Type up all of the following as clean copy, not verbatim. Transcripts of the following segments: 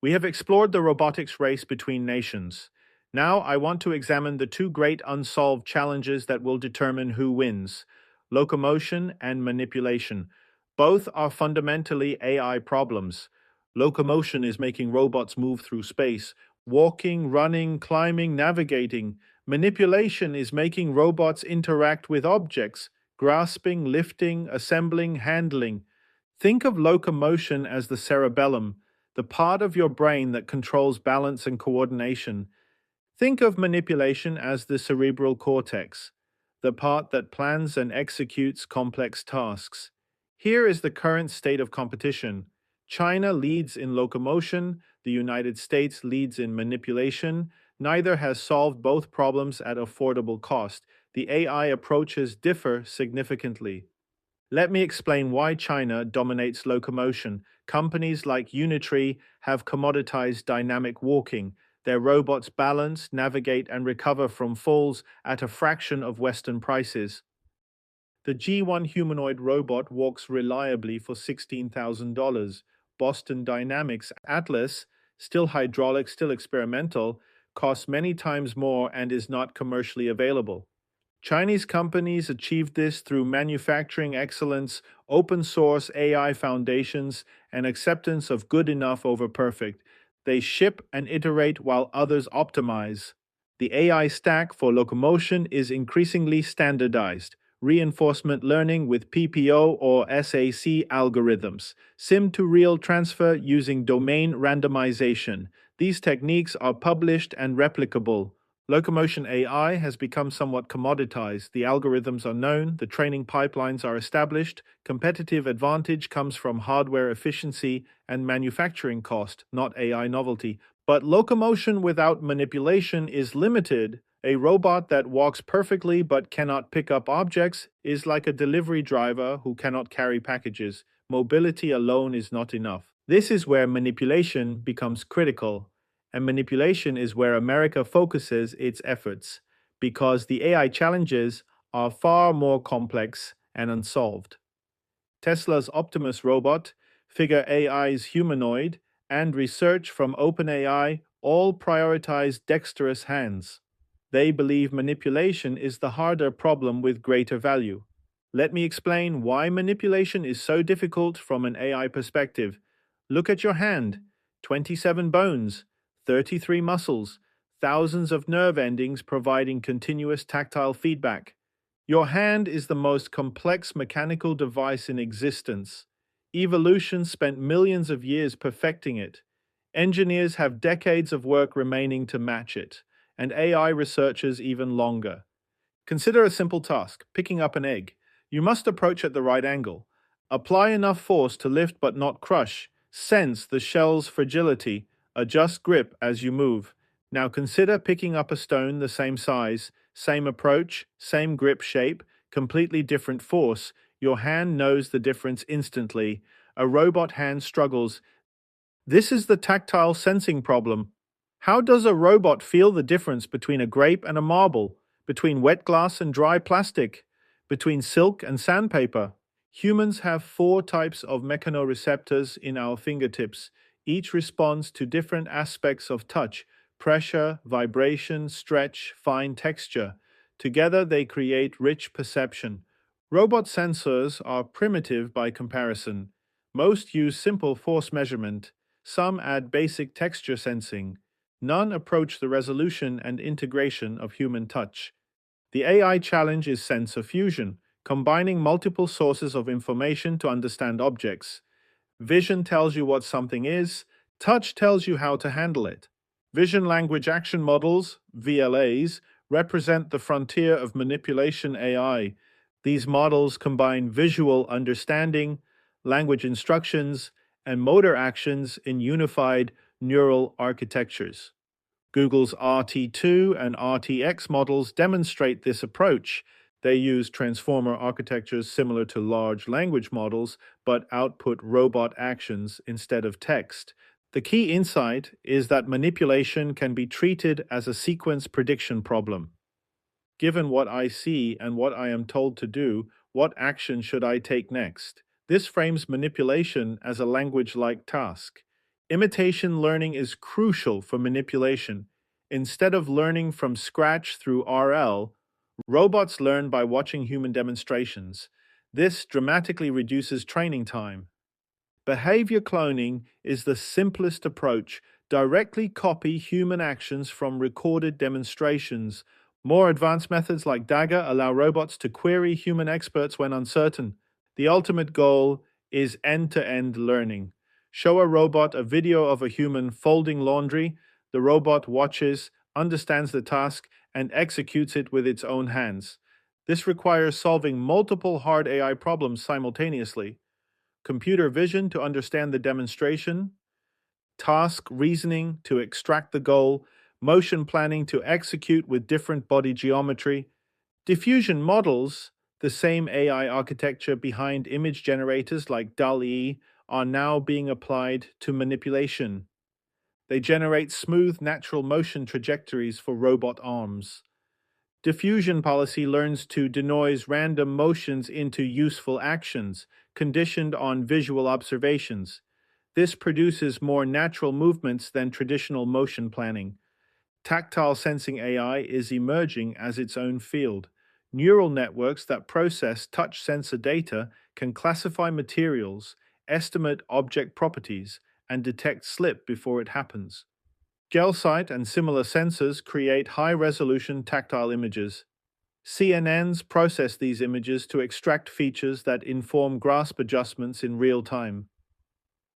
We have explored the robotics race between nations. Now I want to examine the two great unsolved challenges that will determine who wins: locomotion and manipulation. Both are fundamentally AI problems. Locomotion is making robots move through space, walking, running, climbing, navigating. Manipulation is making robots interact with objects, grasping, lifting, assembling, handling. Think of locomotion as the cerebellum, the part of your brain that controls balance and coordination. Think of manipulation as the cerebral cortex, the part that plans and executes complex tasks. Here is the current state of competition. China leads in locomotion, the United States leads in manipulation. Neither has solved both problems at affordable cost. The AI approaches differ significantly. Let me explain why China dominates locomotion. Companies like Unitree have commoditized dynamic walking. Their robots balance, navigate, and recover from falls at a fraction of Western prices. The G1 humanoid robot walks reliably for $16,000. Boston Dynamics Atlas, still hydraulic, still experimental, costs many times more and is not commercially available. Chinese companies achieved this through manufacturing excellence, open source AI foundations, and acceptance of good enough over perfect. They ship and iterate while others optimize. The AI stack for locomotion is increasingly standardized. Reinforcement learning with PPO or SAC algorithms, sim to real transfer using domain randomization. These techniques are published and replicable. Locomotion AI has become somewhat commoditized. The algorithms are known, the training pipelines are established. Competitive advantage comes from hardware efficiency and manufacturing cost, not AI novelty. But locomotion without manipulation is limited. A robot that walks perfectly but cannot pick up objects is like a delivery driver who cannot carry packages. Mobility alone is not enough. This is where manipulation becomes critical. And manipulation is where America focuses its efforts, because the AI challenges are far more complex and unsolved. Tesla's Optimus robot, Figure AI's humanoid, and research from OpenAI all prioritize dexterous hands. They believe manipulation is the harder problem with greater value. Let me explain why manipulation is so difficult from an AI perspective. Look at your hand: 27 bones, 33 muscles, thousands of nerve endings providing continuous tactile feedback. Your hand is the most complex mechanical device in existence. Evolution spent millions of years perfecting it. Engineers have decades of work remaining to match it, and AI researchers even longer. Consider a simple task: picking up an egg. You must approach at the right angle. Apply enough force to lift but not crush. Sense the shell's fragility. Adjust grip as you move. Now consider picking up a stone the same size, same approach, same grip shape, completely different force. Your hand knows the difference instantly. A robot hand struggles. This is the tactile sensing problem. How does a robot feel the difference between a grape and a marble, between wet glass and dry plastic, between silk and sandpaper? Humans have four types of mechanoreceptors in our fingertips. Each responds to different aspects of touch: pressure, vibration, stretch, fine texture. Together they create rich perception. Robot sensors are primitive by comparison. Most use simple force measurement. Some add basic texture sensing. None approach the resolution and integration of human touch. The AI challenge is sensor fusion, combining multiple sources of information to understand objects. Vision tells you what something is, touch tells you how to handle it. Vision Language Action Models, VLAs, represent the frontier of manipulation AI. These models combine visual understanding, language instructions, and motor actions in unified neural architectures. Google's RT2 and RTX models demonstrate this approach. They use transformer architectures similar to large language models, but output robot actions instead of text. The key insight is that manipulation can be treated as a sequence prediction problem. Given what I see and what I am told to do, what action should I take next? This frames manipulation as a language-like task. Imitation learning is crucial for manipulation. Instead of learning from scratch through RL, robots learn by watching human demonstrations. This dramatically reduces training time. Behavior cloning is the simplest approach. Directly copy human actions from recorded demonstrations. More advanced methods like Dagger allow robots to query human experts when uncertain. The ultimate goal is end-to-end learning. Show a robot a video of a human folding laundry. The robot watches, understands the task, and executes it with its own hands. This requires solving multiple hard AI problems simultaneously: computer vision to understand the demonstration, task reasoning to extract the goal, motion planning to execute with different body geometry. Diffusion models, the same AI architecture behind image generators like DALL-E, are now being applied to manipulation. They generate smooth, natural motion trajectories for robot arms. Diffusion policy learns to denoise random motions into useful actions, conditioned on visual observations. This produces more natural movements than traditional motion planning. Tactile sensing AI is emerging as its own field. Neural networks that process touch sensor data can classify materials, estimate object properties, and detect slip before it happens. Gel sight and similar sensors create high-resolution tactile images. CNNs process these images to extract features that inform grasp adjustments in real time.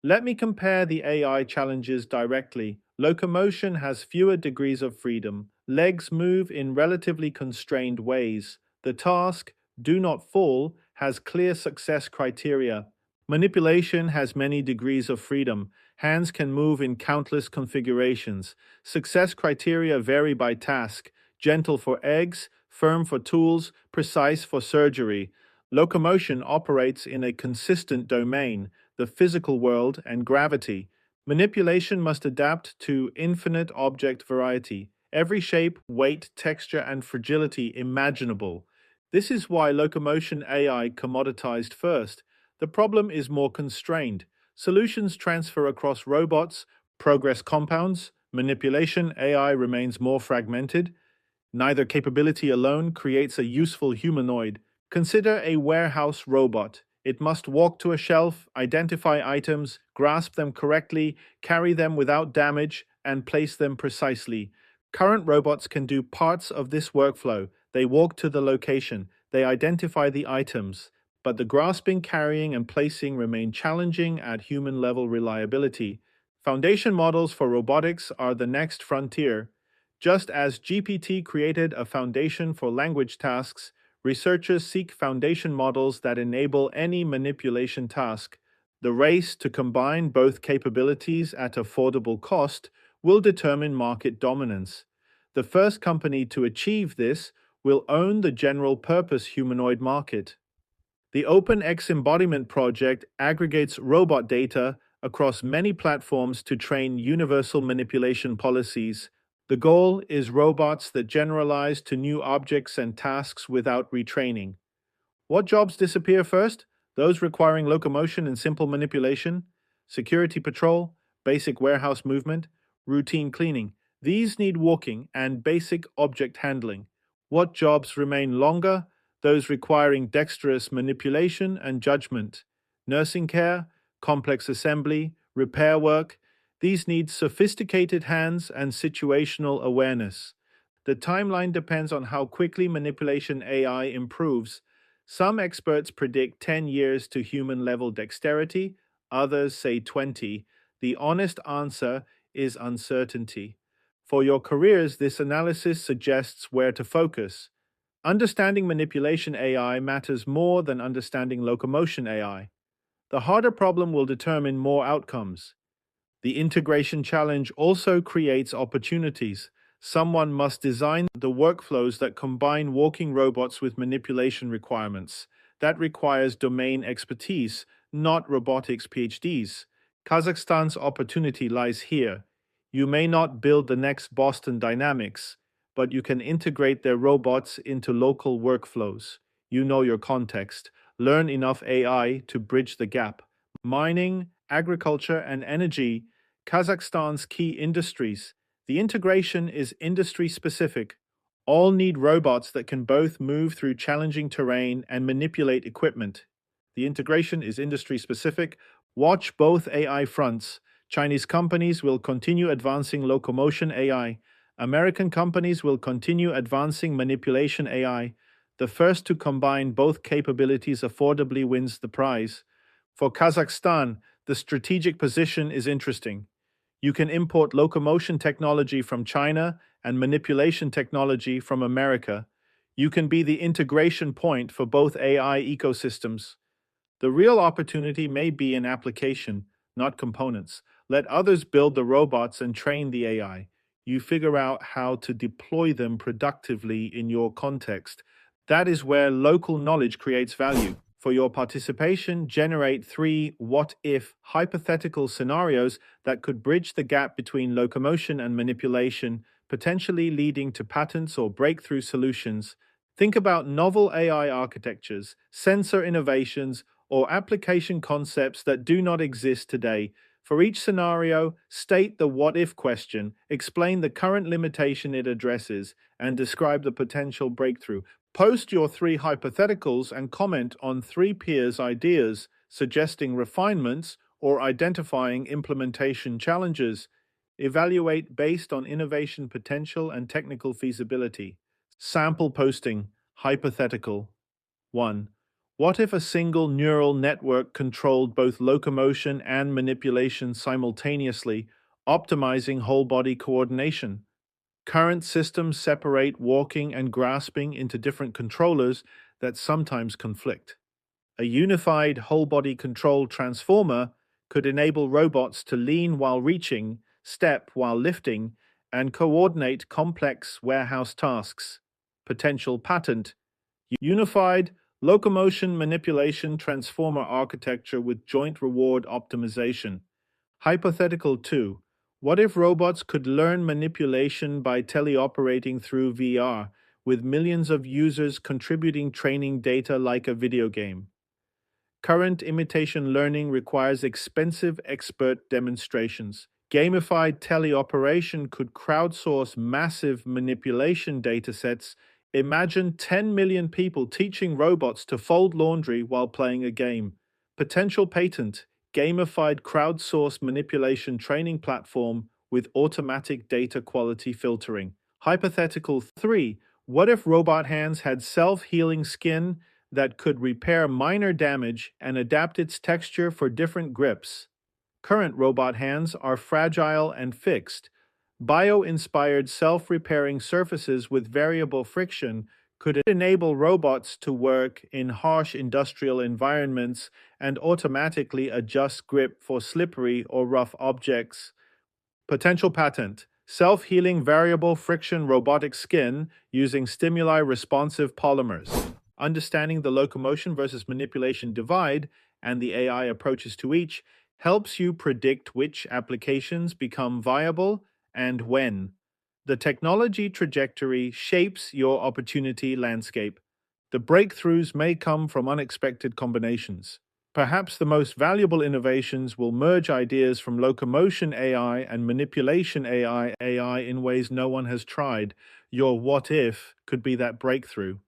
Let me compare the AI challenges directly. Locomotion has fewer degrees of freedom. Legs move in relatively constrained ways. The task, do not fall, has clear success criteria. Manipulation has many degrees of freedom. Hands can move in countless configurations. Success criteria vary by task: gentle for eggs, firm for tools, precise for surgery. Locomotion operates in a consistent domain: the physical world and gravity. Manipulation must adapt to infinite object variety, every shape, weight, texture, and fragility imaginable. This is why locomotion AI commoditized first. The problem is more constrained. Solutions transfer across robots, progress compounds. Manipulation AI remains more fragmented. Neither capability alone creates a useful humanoid. Consider a warehouse robot. It must walk to a shelf, identify items, grasp them correctly, carry them without damage, and place them precisely. Current robots can do parts of this workflow. They walk to the location, they identify the items, but the grasping, carrying, and placing remain challenging at human-level reliability. Foundation models for robotics are the next frontier. Just as GPT created a foundation for language tasks, researchers seek foundation models that enable any manipulation task. The race to combine both capabilities at affordable cost will determine market dominance. The first company to achieve this will own the general-purpose humanoid market. The OpenX Embodiment project aggregates robot data across many platforms to train universal manipulation policies. The goal is robots that generalize to new objects and tasks without retraining. What jobs disappear first? Those requiring locomotion and simple manipulation, security patrol, basic warehouse movement, routine cleaning. These need walking and basic object handling. What jobs remain longer? Those requiring dexterous manipulation and judgment, nursing care, complex assembly, repair work. These need sophisticated hands and situational awareness. The timeline depends on how quickly manipulation AI improves. Some experts predict 10 years to human-level dexterity, others say 20. The honest answer is uncertainty. For your careers, this analysis suggests where to focus. Understanding manipulation AI matters more than understanding locomotion AI. The harder problem will determine more outcomes. The integration challenge also creates opportunities. Someone must design the workflows that combine walking robots with manipulation requirements. That requires domain expertise, not robotics PhDs. Kazakhstan's opportunity lies here. You may not build the next Boston Dynamics, but you can integrate their robots into local workflows. You know your context. Learn enough AI to bridge the gap. Mining, agriculture, and energy Kazakhstan's key industries. The integration is industry specific. All need robots that can both move through challenging terrain and manipulate equipment. The integration is industry specific. Watch both AI fronts. Chinese companies will continue advancing locomotion AI. American companies will continue advancing manipulation AI. The first to combine both capabilities affordably wins the prize. For Kazakhstan, the strategic position is interesting. You can import locomotion technology from China and manipulation technology from America. You can be the integration point for both AI ecosystems. The real opportunity may be in application, not components. Let others build the robots and train the AI. You figure out how to deploy them productively in your context. That is where local knowledge creates value. For your participation, generate 3 what if hypothetical scenarios that could bridge the gap between locomotion and manipulation, potentially leading to patents or breakthrough solutions. Think about novel AI architectures, sensor innovations, or application concepts that do not exist today. For each scenario, state the what if question, explain the current limitation it addresses, and describe the potential breakthrough. Post your 3 hypotheticals and comment on 3 peers' ideas, suggesting refinements or identifying implementation challenges. Evaluate based on innovation potential and technical feasibility. Sample posting, hypothetical. 1. What if a single neural network controlled both locomotion and manipulation simultaneously, optimizing whole body coordination? Current systems separate walking and grasping into different controllers that sometimes conflict. A unified whole body control transformer could enable robots to lean while reaching, step while lifting, and coordinate complex warehouse tasks. Potential patent: unified locomotion manipulation transformer architecture with joint reward optimization. Hypothetical 2. What if robots could learn manipulation by teleoperating through VR, with millions of users contributing training data like a video game? Current imitation learning requires expensive expert demonstrations. Gamified teleoperation could crowdsource massive manipulation datasets. Imagine 10 million people teaching robots to fold laundry while playing a game. Potential patent: gamified crowdsourced manipulation training platform with automatic data quality filtering. Hypothetical 3. What if robot hands had self-healing skin that could repair minor damage and adapt its texture for different grips? Current robot hands are fragile and fixed. Bio-inspired self-repairing surfaces with variable friction could enable robots to work in harsh industrial environments and automatically adjust grip for slippery or rough objects. Potential patent: self-healing variable friction robotic skin using stimuli-responsive polymers. Understanding the locomotion versus manipulation divide and the AI approaches to each helps you predict which applications become viable and when. The technology trajectory shapes your opportunity landscape. The breakthroughs may come from unexpected combinations. Perhaps the most valuable innovations will merge ideas from locomotion AI and manipulation AI in ways no one has tried. Your what if could be that breakthrough.